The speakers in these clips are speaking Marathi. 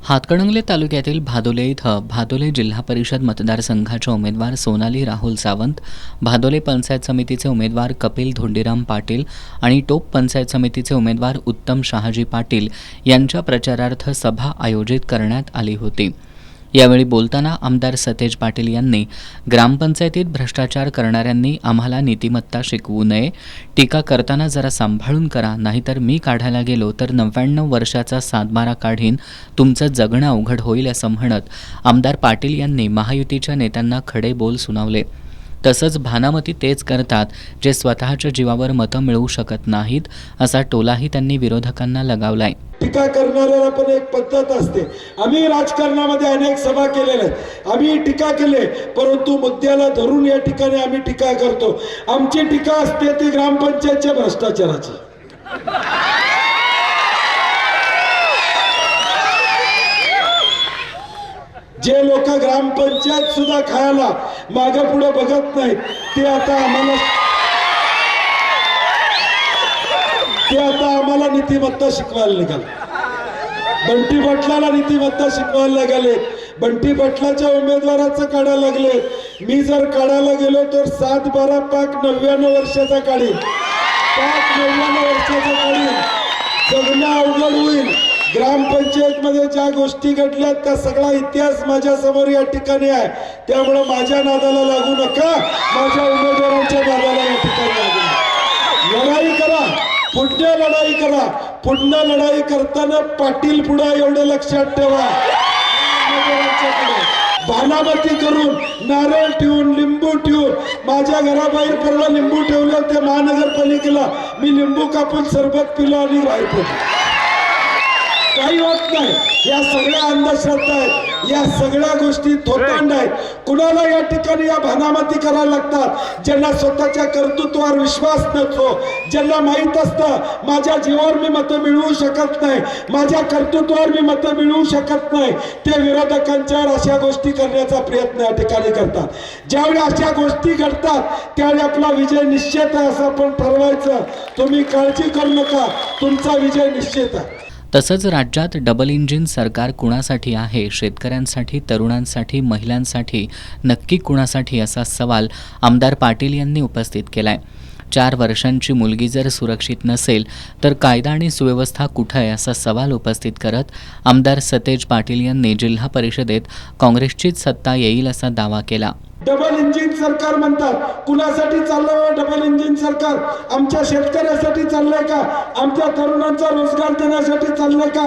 हातकणंगले तालुक्यातील भादोले इथं भादोले जिल्हा परिषद मतदारसंघाच्या उमेदवार सोनाली राहुल सावंत, भादोले पंचायत समितीचे उमेदवार कपिल धोंडीराम पाटील आणि टोप पंचायत समितीचे उमेदवार उत्तम शहाजी पाटील यांच्या प्रचारार्थ सभा आयोजित करण्यात आली होती। यावेळी बोलताना आमदार सतेज पाटील यांनी ग्रामपंचायतीत भ्रष्टाचार करणाऱ्यांनी आम्हाला नीतिमत्ता शिकवू नये, टीका करताना जरा सांभाळून करा, नाहीतर मी काढायला गेलो तर 99 वर्षाचा सातबारा काढीन, तुमचं जगणं अवघड होईल असं म्हणत आमदार पाटील यांनी महायुतीच्या नेत्यांना खडे बोल सुनावले। तसंच भानामती तेच करतात जे स्वतःच्या जीवावर मतं मिळवू शकत नाहीत असा टोलाही त्यांनी विरोधकांना लगावलाय। टीका करणाऱ्याला पण एक पद्धत असते। आम्ही राजकारणामध्ये अनेक सभा केलेल्या आहेत, आम्ही टीका केले, परंतु मुद्द्याला धरून या ठिकाणी आम्ही टीका करतो। आमची टीका असते ती ग्रामपंचायतच्या भ्रष्टाचाराची। जे लोक ग्रामपंचायत सुद्धा खायला मागे पुढे बघत नाहीत ते आता आम्हाला नीतिमत्ता शिकवायला निघाले। बंटी पाटलाला नीतिमत्ता शिकवायला लागले, बंटी पाटलाच्या उमेदवाराचं काढायला लागले। मी जर काढायला गेलो तर 7-12 पाक 99 वर्षाचा काढीन, पाक 99 वर्षाचा काढीन, जगणं अवघड होईल। ग्रामपंचायत मध्ये ज्या गोष्टी घडल्या त्या सगळा इतिहास माझ्या समोर या ठिकाणी आहे, त्यामुळे माझ्या नादाला लागू नका, माझ्या उमेदवारांच्या नादाला या ठिकाणी लागू नका। लढाई करा, पुढे लढाई करा, पुन्हा लढाई करताना पाटील पुढे एवढे लक्षात ठेवा, भानामती करून नारळ ठेवून लिंबू ठेवून माझ्या घराबाहेर परवा लिंबू ठेवलं, ते महानगरपालिकेला मी लिंबू कापून सरबत पिलो आणि बाहेर पडलो। काही होत नाही, या सगळ्या अंधश्रद्धा आहेत, या सगळ्या गोष्टी थोतांड आहेत। कुणाला या ठिकाणी या भानामती करायला लागतात ज्यांना स्वतःच्या कर्तृत्वावर विश्वास नसतो, ज्यांना माहीत असतं माझ्या जीवावर मी मतं मिळवू शकत नाही, माझ्या कर्तृत्वावर मी मतं मिळवू शकत नाही, ते विरोधकांच्यावर अशा गोष्टी करण्याचा प्रयत्न या ठिकाणी करतात। ज्यावेळी अशा गोष्टी घडतात त्यावेळी आपला विजय निश्चित आहे असं आपण ठरवायचं। तुम्ही काळजी करू नका, तुमचा विजय निश्चित आहे। तसंच राज्यात डबल इंजिन सरकार कुणासाठी आहे, शेतकऱ्यांसाठी, तरुणांसाठी, महिलांसाठी, नक्की कुणासाठी असा सवाल आमदार पाटील यांनी उपस्थित केलाय। 4 वर्षांची मुलगी जर सुरक्षित नसेल तर कायदा आणि सुव्यवस्था कुठं आहे असा सवाल उपस्थित करत आमदार सतेज पाटील यांनी जिल्हा परिषदेत काँग्रेसचीच सत्ता येईल असा दावा केला। डबल इंजिन सरकार म्हणतात, कुणासाठी चाललंय डबल इंजिन सरकार? आमच्या शेतकऱ्यासाठी चाललंय का? आमच्या तरुणांचा रोजगार देण्यासाठी चाललंय का?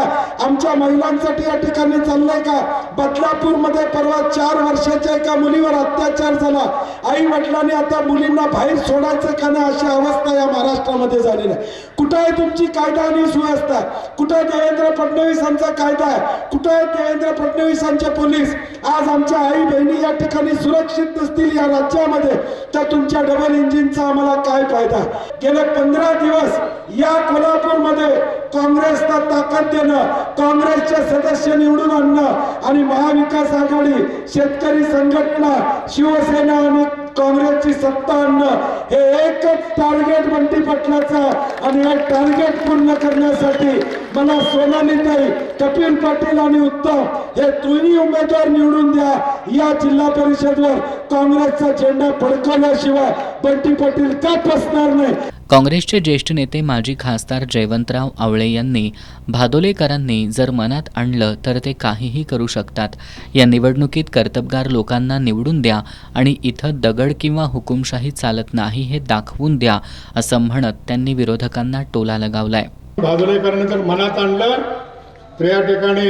आमच्या महिलांसाठी या ठिकाणी चाललंय का? बदलापूर मध्ये परवा 4 वर्षाच्या एका मुलीवर अत्याचार झाला, आई वडिलांनी आता मुलींना बाहेर सोडायचं का नाही अशी अवस्था या महाराष्ट्रामध्ये झालेली आहे। कुठं आहे तुमची कायदा आणि सुव्यवस्था? कुठं आहे देवेंद्र फडणवीसांचा कायदा आहे? कुठं आहे देवेंद्र फडणवीसांचे पोलीस? आज आमच्या आई बहिणी या ठिकाणी सुरक्षित नसतील या राज्यामध्ये तर तुमच्या डबल इंजिनचा आम्हाला काय फायदा? गेले 15 दिवस या कोल्हापूरमध्ये काँग्रेसला ताकद देणं, काँग्रेसचे सदस्य निवडून आणणं आणि महाविकास आघाडी, शेतकरी संघटना, शिवसेना आणि काँग्रेसची सत्ता आणणं हे एकच टार्गेट बंटी पाटलाचं। आणि हे टार्गेट पूर्ण करण्यासाठी मला सोनालीताई, कपिल पाटील आणि उत्तम हे दोन्ही उमेदवार निवडून द्या। या जिल्हा परिषदवर काँग्रेसचा झेंडा फडकवल्याशिवाय बंटी पाटील का बसणार नाही। काँग्रेसचे ज्येष्ठ नेते माजी खासदार जयवंतराव आवळे यांनी भादोलेकरांनी जर मनात आणलं तर ते काहीही करू शकतात, या निवडणुकीत कर्तबगार लोकांना निवडून द्या आणि इथं दगड किंवा हुकुमशाही चालत नाही हे दाखवून द्या असं म्हणत त्यांनी विरोधकांना टोला लगावलाय। भादोलेकरांनी जर मनात आणलं तर या ठिकाणी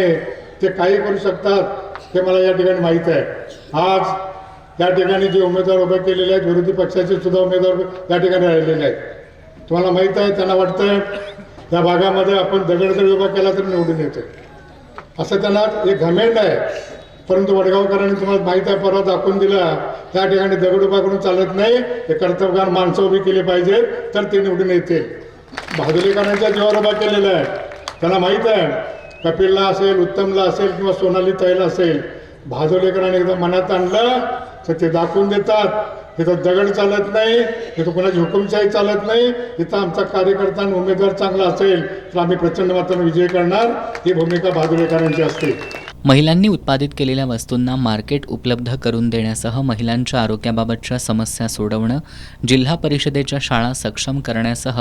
ते काही करू शकतात हे मला या ठिकाणी माहीत आहे। आज या ठिकाणी जे उमेदवार उभे केलेले आहेत, विरोधी पक्षाचे सुद्धा उमेदवार या ठिकाणी राहिलेले आहेत। तुम्हाला माहीत आहे, त्यांना वाटतंय या भागामध्ये आपण दगड जर उभा केला तर निवडून येते असं त्यांना एक घमेंड आहे। परंतु वडगावकरांनी तुम्हाला माहीत आहे परवा दाखवून दिला, त्या ठिकाणी दगड उभा करून चालत नाही, हे कर्तबगार माणसं उभी केली पाहिजे तर ते निवडून येतील। भादोलेकरांच्या जीवावर उभा केलेला आहे, त्यांना माहीत आहे कपिलला असेल, उत्तमला असेल किंवा सोनाली ताईला असेल, भादोलेकरांनी एकदा मनात आणलं तर ते दाखवून देतात। इथं दगड चालत नाही, इथं कोणाची हुकुमशाही चालत नाही, इथं आमचा कार्यकर्ता आणि उमेदवार चांगला असेल तर आम्ही प्रचंड मताने विजय करणार, ही भूमिका भादोलेकरांची असते। महिलांनी उत्पादित केलेल्या वस्तूंना मार्केट उपलब्ध करून देण्यासह महिलांच्या आरोग्याबाबतच्या समस्या सोडवणं, जिल्हा परिषदेच्या शाळा सक्षम करण्यासह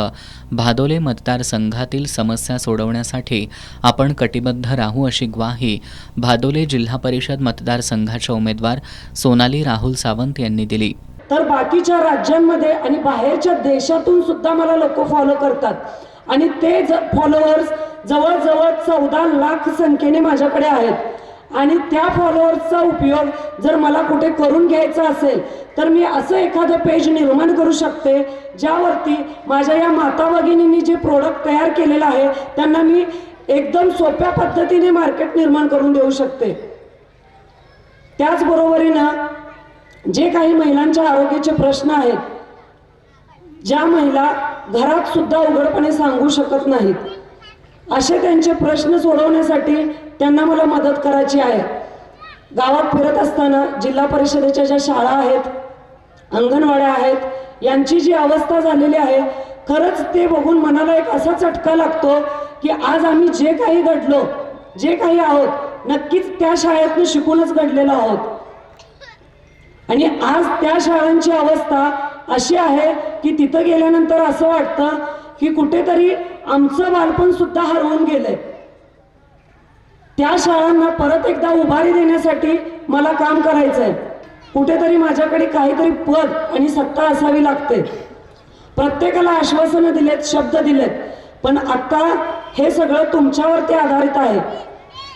भादोले मतदारसंघातील समस्या सोडवण्यासाठी आपण कटिबद्ध राहू अशी ग्वाही भादोले जिल्हा परिषद मतदारसंघाच्या उमेदवार सोनाली राहुल सावंत यांनी दिली. तर बाकीच्या राज्यांमध्ये आणि बाहेरच्या देशातून सुद्धा मला लोक फॉलो करतात आणि ते फॉलोअर्स जवळजवळ 14 लाख संख्येने माझ्याकडे आहेत आणि त्या फॉलोअर्सचा उपयोग जर मला कुठे करून घ्यायचा असेल तर मी असं एखादं पेज निर्माण करू शकते ज्यावरती माझ्या या माता भगिनींनी जे प्रोडक्ट तयार केलेलं आहे त्यांना मी एकदम सोप्या पद्धतीने मार्केट निर्माण करून देऊ शकते. त्याचबरोबरीनं जे काही महिलांच्या आरोग्याचे प्रश्न आहेत, ज्या महिला घरात सुद्धा उघडपणे सांगू शकत नाहीत, असे त्यांचे प्रश्न सोडवण्यासाठी त्यांना मला मदत करायची आहे. गावात फिरत असताना जिल्हा परिषदेच्या ज्या शाळा आहेत, अंगणवाड्या आहेत, यांची जी अवस्था झालेली आहे, खरंच ते बघून मनाला एक असा चटका लागतो की आज आम्ही जे काही घडलो, जे काही आहोत, नक्कीच त्या शाळेतून शिकूनच घडलेलो आहोत. आणि आज त्या शाळांची अवस्था अशी आहे की तिथं गेल्यानंतर असं वाटतं की कुठेतरी आमचं बालपण सुद्धा हरवून गेलंय. त्या शाळांना परत एकदा उभारी देण्यासाठी मला काम करायचंय. कुठेतरी माझ्याकडे काहीतरी पद आणि सत्ता असावी लागते. प्रत्येकाला आश्वासनं दिलेत, शब्द दिलेत, पण आता हे सगळं तुमच्यावरती आधारित आहे.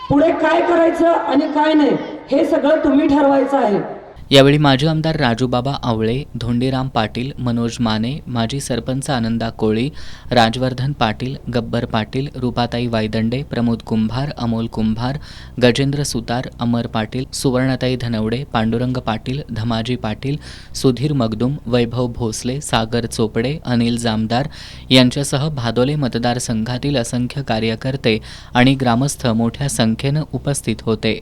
पुढे काय करायचं आणि काय नाही हे सगळं तुम्ही ठरवायचं आहे. यावेळी माजी आमदार राजूबाबा आवळे, धोंडीराम पाटील, मनोज माने, माजी सरपंच आनंदा कोळी, राजवर्धन पाटील, गब्बर पाटील, रूपाताई वायदंडे, प्रमोद कुंभार, अमोल कुंभार, गजेंद्र सुतार, अमर पाटील, सुवर्णताई धनवडे, पांडुरंग पाटील, धमाजी पाटील, सुधीर मगदुम, वैभव भोसले, सागर चोपडे, अनिल जामदार यांच्यासह भादोले मतदारसंघातील असंख्य कार्यकर्ते आणि ग्रामस्थ मोठ्या संख्येनं उपस्थित होते.